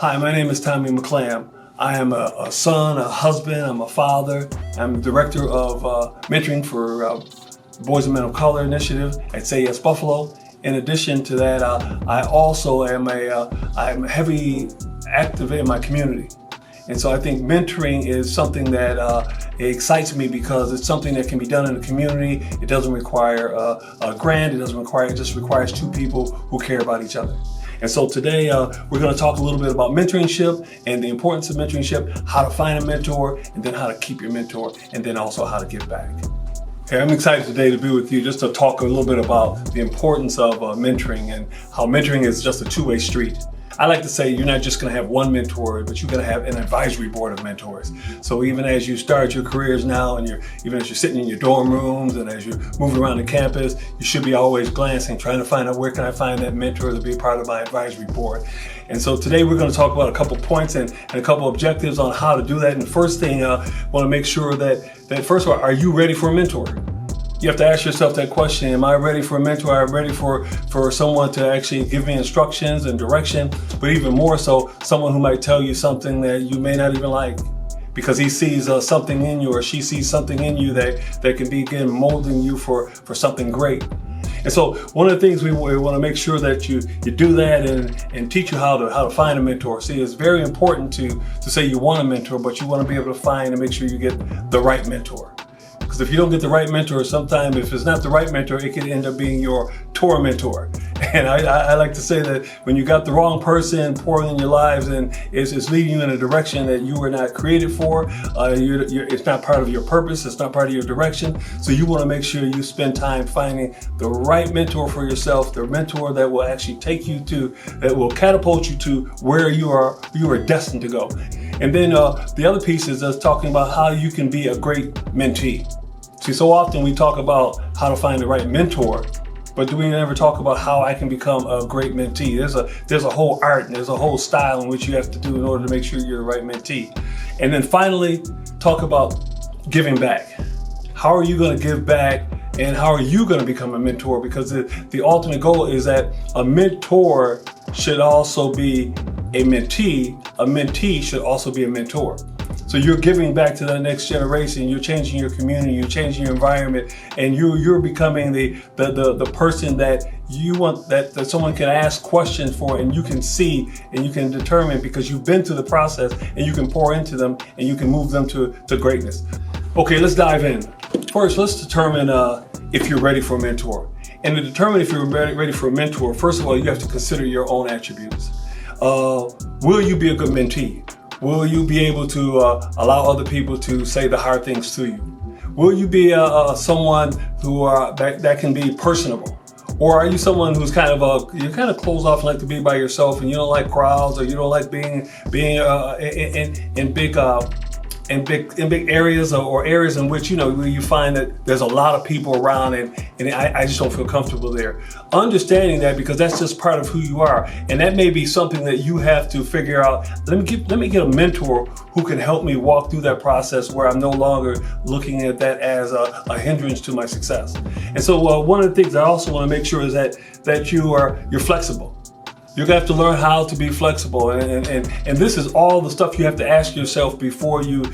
Hi, my name is Tommy McClam. I am a son, a husband, I'm a father. I'm the director of mentoring for Boys and Men of Color Initiative at Say Buffalo. In addition to that, I also am I'm heavy active in my community. And so I think mentoring is something that excites me because it's something that can be done in the community. It doesn't require a grant, it just requires two people who care about each other. And so today we're going to talk a little bit about mentorship and the importance of mentorship, how to find a mentor, and then how to keep your mentor, and then also how to give back. Hey, I'm excited today to be with you just to talk a little bit about the importance of mentoring and how mentoring is just a two-way street. I like to say you're not just going to have one mentor, but you're going to have an advisory board of mentors. So even as you start your careers now, and even as you're sitting in your dorm rooms and as you're moving around the campus, you should be always glancing, trying to find out where can I find that mentor to be part of my advisory board. And so today we're going to talk about a couple points and a couple objectives on how to do that. And the first thing, I want to make sure that first of all, are you ready for a mentor? You have to ask yourself that question, am I ready for a mentor? Am I ready for someone to actually give me instructions and direction? But even more so, someone who might tell you something that you may not even like because he sees something in you or she sees something in you that can begin molding you for something great. And so one of the things we want to make sure that you do that and teach you how to find a mentor. See, it's very important to say you want a mentor, but you want to be able to find and make sure you get the right mentor. Because if you don't get the right mentor, sometimes if it's not the right mentor, it can end up being your tour mentor. And I like to say that when you got the wrong person pouring in your lives and it's leading you in a direction that you were not created for, it's not part of your purpose, it's not part of your direction. So you want to make sure you spend time finding the right mentor for yourself, the mentor that will actually take you that will catapult you to where you are destined to go. And then the other piece is us talking about how you can be a great mentee. See, so often we talk about how to find the right mentor, but do we never talk about how I can become a great mentee? There's a whole art and there's a whole style in which you have to do in order to make sure you're the right mentee. And then finally, talk about giving back. How are you going to give back and how are you going to become a mentor? Because the ultimate goal is that a mentor should also be a mentee should also be a mentor. So you're giving back to the next generation, you're changing your community, you're changing your environment, and you're becoming the person that you want, that someone can ask questions for and you can see and you can determine because you've been through the process and you can pour into them and you can move them to greatness. Okay, let's dive in. First, let's determine if you're ready for a mentor. And to determine if you're ready for a mentor, first of all, you have to consider your own attributes. Will you be a good mentee? Will you be able to allow other people to say the hard things to you? Will you be someone who that can be personable? Or are you someone who's you're kind of closed off and like to be by yourself and you don't like crowds or you don't like being in big areas or areas in which where you find that there's a lot of people around and I just don't feel comfortable there. Understanding that because that's just part of who you are, and that may be something that you have to figure out. Let me get a mentor who can help me walk through that process where I'm no longer looking at that as a hindrance to my success. And so one of the things I also want to make sure is that you're flexible. You're going to have to learn how to be flexible, and this is all the stuff you have to ask yourself before you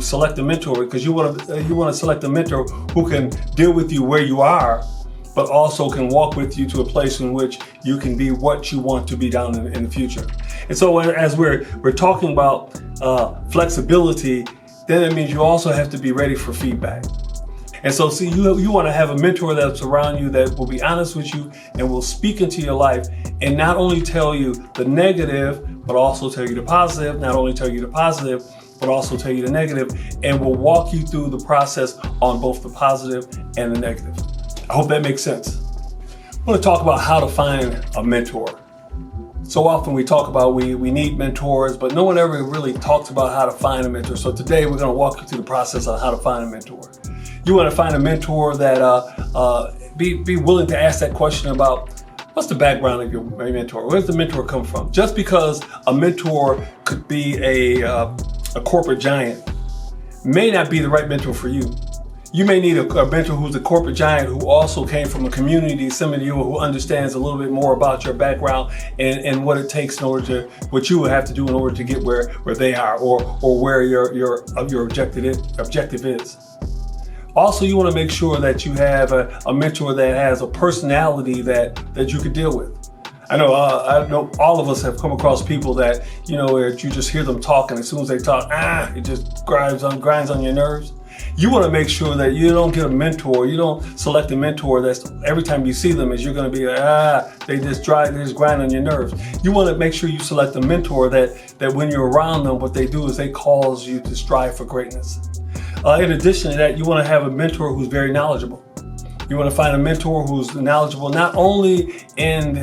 select a mentor, because you want to select a mentor who can deal with you where you are, but also can walk with you to a place in which you can be what you want to be down in the future. And so as we're talking about flexibility, then it means you also have to be ready for feedback. And so see, you want to have a mentor that's around you that will be honest with you and will speak into your life and not only tell you the negative, but also tell you the positive, not only tell you the positive, but also tell you the negative, and will walk you through the process on both the positive and the negative. I hope that makes sense. I want to talk about how to find a mentor. So often we talk about we need mentors, but no one ever really talks about how to find a mentor. So today we're going to walk you through the process on how to find a mentor. You want to find a mentor that be willing to ask that question about what's the background of your mentor? Where does the mentor come from? Just because a mentor could be a corporate giant may not be the right mentor for you. You may need a mentor who's a corporate giant who also came from a community similar to you, who understands a little bit more about your background and what it takes in order to, what you would have to do in order to get where they are, or where your objective is. Also, you want to make sure that you have a mentor that has a personality that you could deal with. I know all of us have come across people that, where you just hear them talk, and as soon as they talk, it just grinds on your nerves. You want to make sure that you don't get a mentor, you don't select a mentor that's every time you see them is you're going to be like, they just grind on your nerves. You want to make sure you select a mentor that when you're around them, what they do is they cause you to strive for greatness. In addition to that, you want to have a mentor who's very knowledgeable. You want to find a mentor who's knowledgeable not only in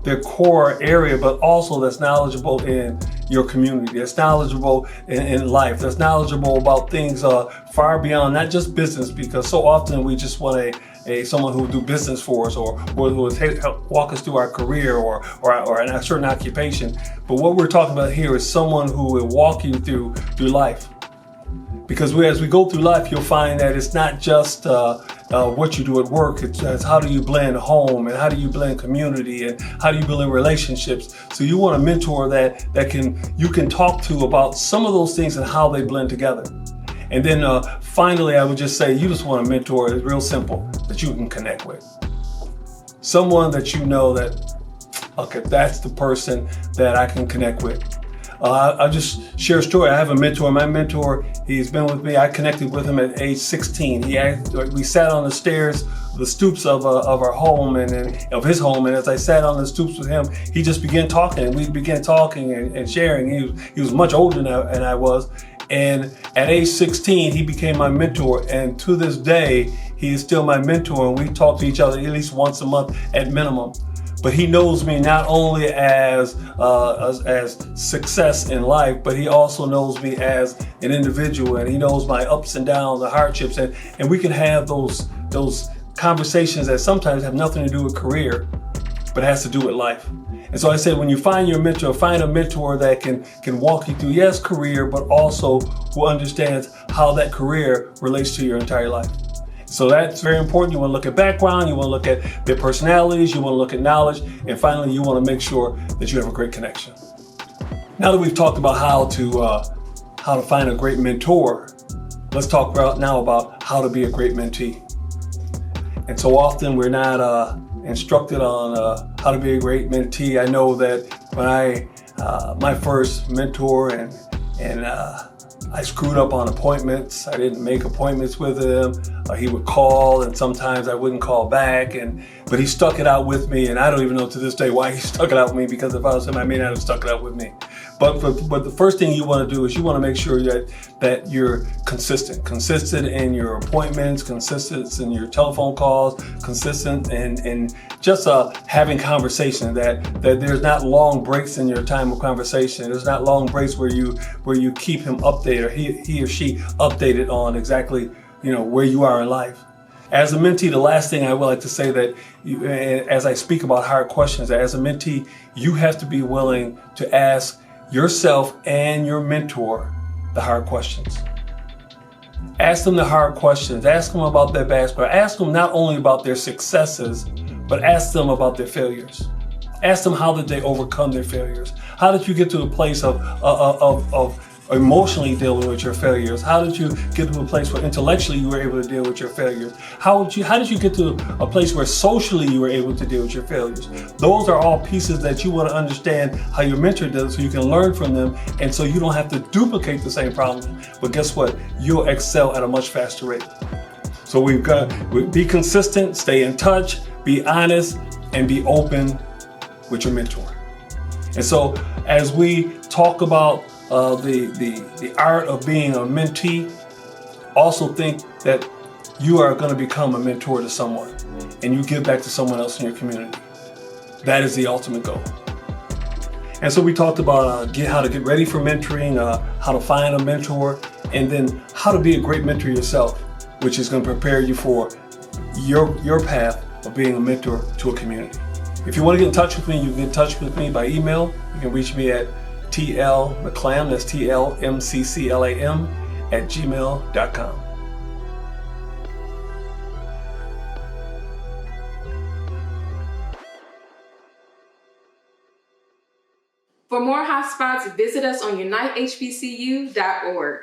their core area, but also that's knowledgeable in your community, that's knowledgeable in life, that's knowledgeable about things far beyond not just business, because so often we just want someone who will do business for us, or who will help walk us through our career or a certain occupation. But what we're talking about here is someone who will walk you through life. Because as we go through life, you'll find that it's not just what you do at work, it's how do you blend home, and how do you blend community, and how do you blend relationships. So you want a mentor that you can talk to about some of those things and how they blend together. And then finally, I would just say you just want a mentor that's real simple, that you can connect with. Someone that you know that, okay, that's the person that I can connect with. I'll just share a story. I have a mentor. My mentor, he's been with me. I connected with him at age 16. We sat on the stairs, the stoops of our home and of his home. And as I sat on the stoops with him, he just began talking. We began talking and sharing. He was much older than I was. And at age 16, he became my mentor. And to this day, he is still my mentor. And we talk to each other at least once a month at minimum. But he knows me not only as success in life, but he also knows me as an individual, and he knows my ups and downs, the hardships, and we can have those conversations that sometimes have nothing to do with career, but has to do with life. And so I said, when you find your mentor, find a mentor that can walk you through, yes, career, but also who understands how that career relates to your entire life. So that's very important. You want to look at background, you want to look at their personalities, you want to look at knowledge, and finally you want to make sure that you have a great connection. Now that we've talked about how to find a great mentor, let's talk now about how to be a great mentee. And so often we're not instructed on how to be a great mentee. I know that when my first mentor and I screwed up on appointments. I didn't make appointments with him. He would call, and sometimes I wouldn't call back. But he stuck it out with me, and I don't even know to this day why he stuck it out with me, because if I was him, I may not have stuck it out with me. But the first thing you want to do is you want to make sure that you're consistent in your appointments, consistent in your telephone calls, consistent in just having conversation. That there's not long breaks in your time of conversation. There's not long breaks where you keep him updated, or he or she updated on exactly where you are in life. As a mentee, the last thing I would like to say that as I speak about hard questions, as a mentee, you have to be willing to ask yourself and your mentor the hard questions. Ask them the hard questions. Ask them about their background. Ask them not only about their successes, but ask them about their failures. Ask them, how did they overcome their failures? How did you get to a place of emotionally dealing with your failures? How did you get to a place where intellectually you were able to deal with your failures? How did you get to a place where socially you were able to deal with your failures? Those are all pieces that you want to understand how your mentor does, so you can learn from them, and so you don't have to duplicate the same problems. But guess what? You'll excel at a much faster rate. So we've got to be consistent, stay in touch, be honest, and be open with your mentor. And so as we talk about the art of being a mentee, also think that you are going to become a mentor to someone, and you give back to someone else in your community. That is the ultimate goal. And so we talked about how to get ready for mentoring, how to find a mentor, and then how to be a great mentor yourself, which is going to prepare you for your path of being a mentor to a community. If you want to get in touch with me, you can get in touch with me by email. You can reach me at tlmcclam, that's TLMCCLAM, @gmail.com. For more Hotspots, visit us on unitehbcu.org.